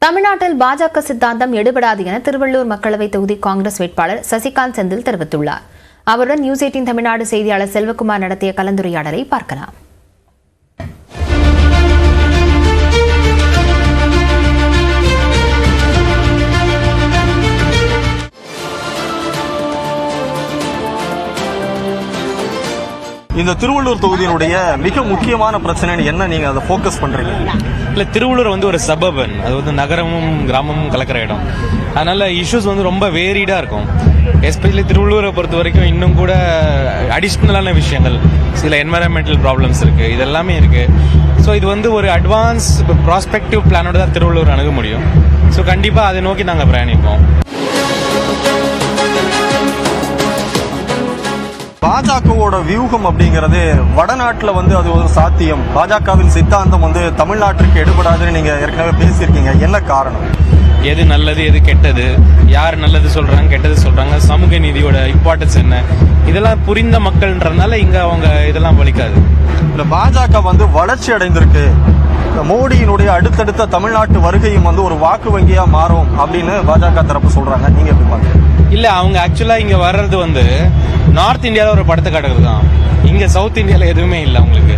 தமிழ்நாட்டில் பாஜக சித்தாந்தம் எடுபடாது என திருவள்ளூர் மக்களவை தொகுதி காங்கிரஸ் வேட்பாளர் சசிகாந்த் செந்தில் தெரிவித்துள்ளார். அவருடன் நியூஸ் 18 தமிழ்நாடு செய்தியாளர் செல்வகுமார் நடத்திய கலந்துரையாடலை பார்க்கலாம். இந்த திருவள்ளூர் தொகுதியினுடைய மிக முக்கியமான பிரச்சனை என்ன, நீங்க அதை ஃபோக்கஸ் பண்றீங்க? இல்ல, திருவள்ளூர் ஒரு சபர்பன், அது நகரமும் கிராமமும் கலக்கிற இடம். அதனால இஷ்யூஸ் ரொம்ப வேரிடா இருக்கும். எஸ்பெஷலி திருவள்ளூரை பொறுத்த வரைக்கும் இன்னும் கூட அடிஷ்னலான விஷயங்கள், சில என்வரன்மெண்டல் ப்ராப்ளம்ஸ் இருக்கு, இதெல்லாமே இருக்கு. ஸோ இது ஒரு அட்வான்ஸ் ப்ராஸ்பெக்டிவ் பிளானோட தான் திருவள்ளூர் அணுக முடியும். ஸோ கண்டிப்பா அதை நோக்கி நாங்கள் பிரயாணிப்போம். பாஜகவோட வியூகம் அப்படிங்கறது வடநாட்டுல அது ஒரு சாத்தியம். பாஜகவின் சித்தாந்தம் தமிழ்நாட்டிற்கு எடுபடாதுன்னு நீங்க ஏற்கனவே பேசியிருக்கீங்க. என்ன காரணம்? எது நல்லது, எது கெட்டது, யார் நல்லது சொல்றாங்க, கெட்டது சொல்றாங்க, சமூக நீதியோட இம்பார்ட்டன்ஸ் என்ன, இதெல்லாம் புரிந்த மக்கள்ன்றதுனால இங்க அவங்க இதெல்லாம் வலிக்காது. இந்த பாஜக வளர்ச்சி அடைந்திருக்கு, மோடியினுடைய அடுத்தடுத்த தமிழ்நாட்டு வருகையும் ஒரு வாக்கு வங்கியா மாறும் அப்படின்னு பாஜக தரப்பு சொல்றாங்க. நீங்க எப்படி பாருங்க? இல்ல, அவங்க ஆக்சுவலா இங்க வர்றது நார்த் இந்தியால ஒரு படத்தை காட்டுறது தான். இங்க சவுத் இந்தியால எதுவுமே இல்லை அவங்களுக்கு.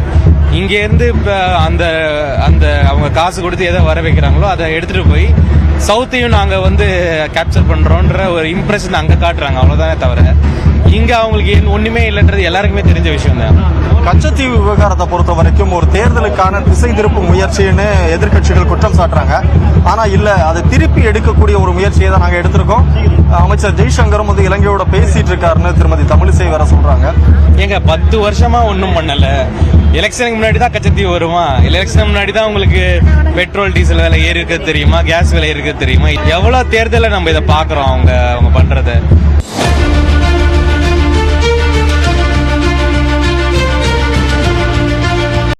இங்க இருந்து இப்ப அந்த அந்த அவங்க காசு கொடுத்து எதை வர வைக்கிறாங்களோ அதை எடுத்துட்டு போய் சவுத்தையும் நாங்க கேப்சர் பண்றோம்ன்ற ஒரு இம்ப்ரெஷன் அங்க காட்டுறாங்க, அவ்வளவுதானே தவிர இங்க அவங்களுக்கு ஒண்ணுமே இல்லைன்றது எல்லாருக்குமே தெரிஞ்ச விஷயம் தான். கச்சத்தீவு விவகாரத்தை பொறுத்த வரைக்கும் ஒரு தேர்தலுக்கான திசை திருப்பும் முயற்சின்னு எதிர்கட்சிகள் குற்றம் சாட்டுறாங்க. ஆனா இல்ல, அதை திருப்பி எடுக்கக்கூடிய ஒரு முயற்சியை தான் நாங்க எடுத்திருக்கோம். அமைச்சர் ஜெய்சங்கரும் இலங்கையோட பேசிட்டு இருக்காருன்னு திருமதி தமிழிசை வேற சொல்றாங்க. எங்க 10 வருஷமா ஒன்னும் பண்ணல. எலெக்ஷனுக்கு முன்னாடி தான் கச்சத்தீவு வருமா? எலெக்ஷனுக்கு முன்னாடி தான் உங்களுக்கு பெட்ரோல் டீசல் விலை ஏறி இருக்க தெரியுமா? கேஸ் விலை இருக்க தெரியுமா? எவ்வளவு தேர்தலை நம்ம இதை பாக்குறோம் அவங்க பண்றத.